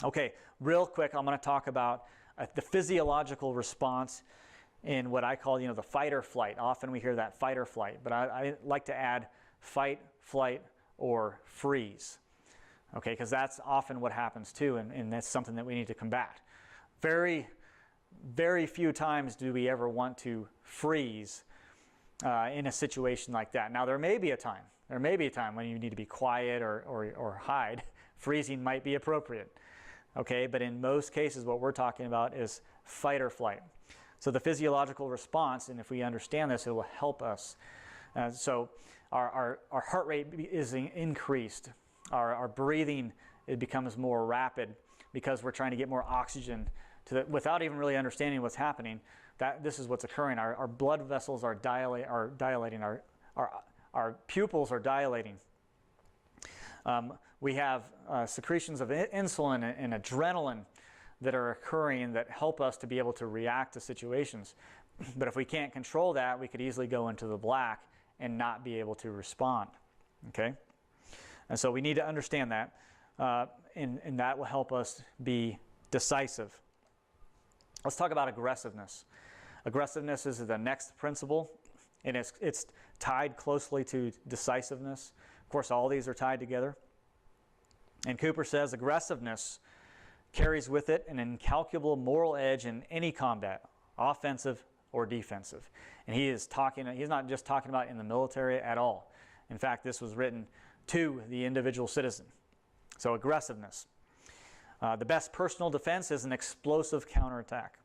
Okay, real quick, I'm going to talk about the physiological response in what I call, the fight or flight. Often we hear that fight or flight, but I like to add fight, flight, or freeze. Okay, because that's often what happens too, and that's something that we need to combat. Very, very few times do we ever want to freeze in a situation like that. Now, there may be a time when you need to be quiet or hide. Freezing might be appropriate. Okay, but in most cases, what we're talking about is fight or flight. So the physiological response, and if we understand this, it will help us. So our heart rate is increased. Our breathing, it becomes more rapid because we're trying to get more oxygen to without even really understanding what's happening. This is what's occurring. Our blood vessels are dilating. Our pupils are dilating. We have secretions of insulin and adrenaline that are occurring that help us to be able to react to situations. But if we can't control that, we could easily go into the black and not be able to respond. Okay? And so we need to understand that, and that will help us be decisive. Let's talk about aggressiveness. Aggressiveness is the next principle, and it's tied closely to decisiveness. Of course, all these are tied together. And Cooper says aggressiveness carries with it an incalculable moral edge in any combat, offensive or defensive. And he's not just talking about in the military at all. In fact, this was written to the individual citizen. So aggressiveness. The best personal defense is an explosive counterattack.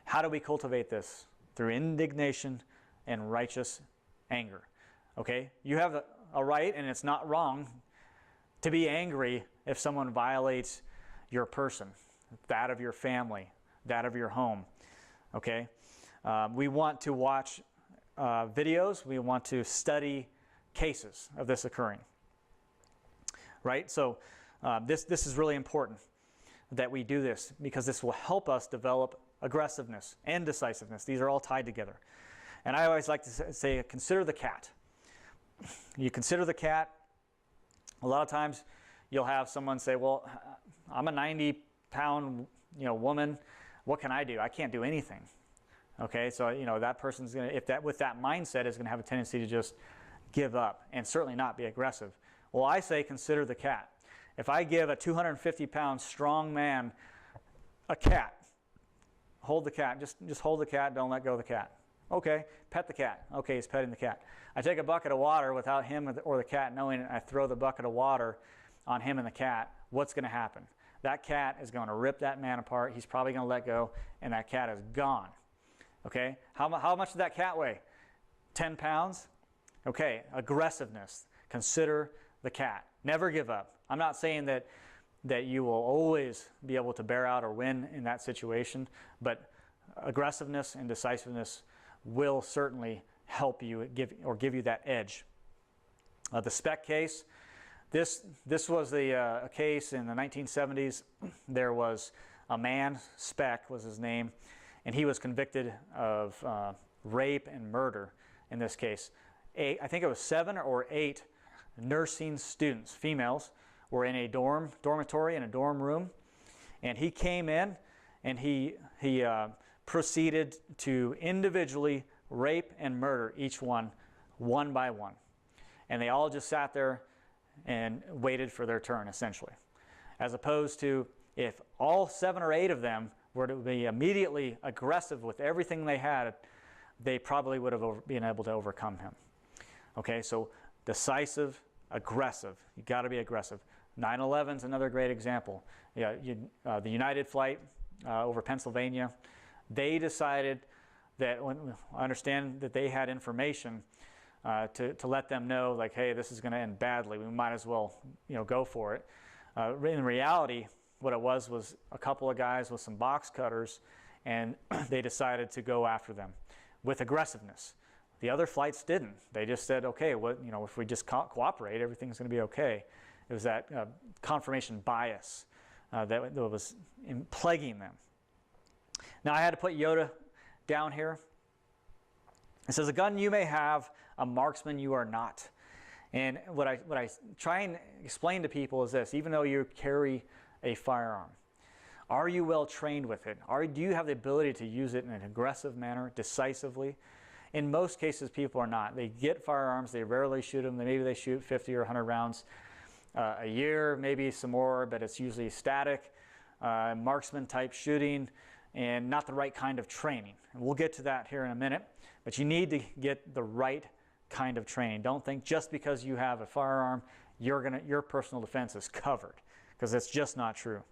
How do we cultivate this? Through indignation and righteous anger. Okay? You have a right, and it's not wrong, to be angry if someone violates your person, that of your family, that of your home. Okay? We want to watch videos. We want to study cases of this occurring. Right? So this is really important that we do this, because this will help us develop aggressiveness and decisiveness. These are all tied together. And I always like to say, consider the cat. You consider the cat. A lot of times you'll have someone say, well, I'm a 90-pound woman. What can I do? I can't do anything. Okay, so that person's going to, with that mindset, is going to have a tendency to just give up and certainly not be aggressive. Well, I say consider the cat. If I give a 250-pound strong man a cat, hold the cat, just hold the cat, don't let go of the cat. Okay, pet the cat. Okay, he's petting the cat. I take a bucket of water without him or the cat knowing it, I throw the bucket of water on him and the cat. What's going to happen? That cat is going to rip that man apart. He's probably going to let go, and that cat is gone. Okay, how much did that cat weigh? 10 pounds? Okay, aggressiveness. Consider the cat. Never give up. I'm not saying that you will always be able to bear out or win in that situation, but aggressiveness and decisiveness will certainly help you give you that edge. The Speck case. This was a case in the 1970s. There was a man, Speck was his name, and he was convicted of rape and murder in this case. I think it was 7 or 8 nursing students, females, were in a dormitory in a dorm room, and he came in and he proceeded to individually rape and murder each one by one. And they all just sat there and waited for their turn, essentially. As opposed to if all 7 or 8 of them were to be immediately aggressive with everything they had, they probably would have been able to overcome him. Okay, so decisive, aggressive. You got to be aggressive. 9/11 is another great example. The United flight over Pennsylvania, they decided that, I understand that they had information to let them know, like, hey, this is going to end badly. We might as well, go for it. In reality, what it was a couple of guys with some box cutters, and they decided to go after them with aggressiveness. The other flights didn't. They just said, okay, if we just cooperate, everything's going to be okay. It was that confirmation bias that was plaguing them. Now, I had to put Yoda down here. It says, a gun you may have, a marksman you are not. And what I try and explain to people is this: even though you carry a firearm? Are you well trained with it? Do you have the ability to use it in an aggressive manner, decisively? In most cases, people are not. They get firearms, they rarely shoot them. Maybe they shoot 50 or 100 rounds a year, maybe some more, but it's usually static, marksman type shooting, and not the right kind of training. And we'll get to that here in a minute, but you need to get the right kind of training. Don't think just because you have a firearm, your personal defense is covered, because that's just not true.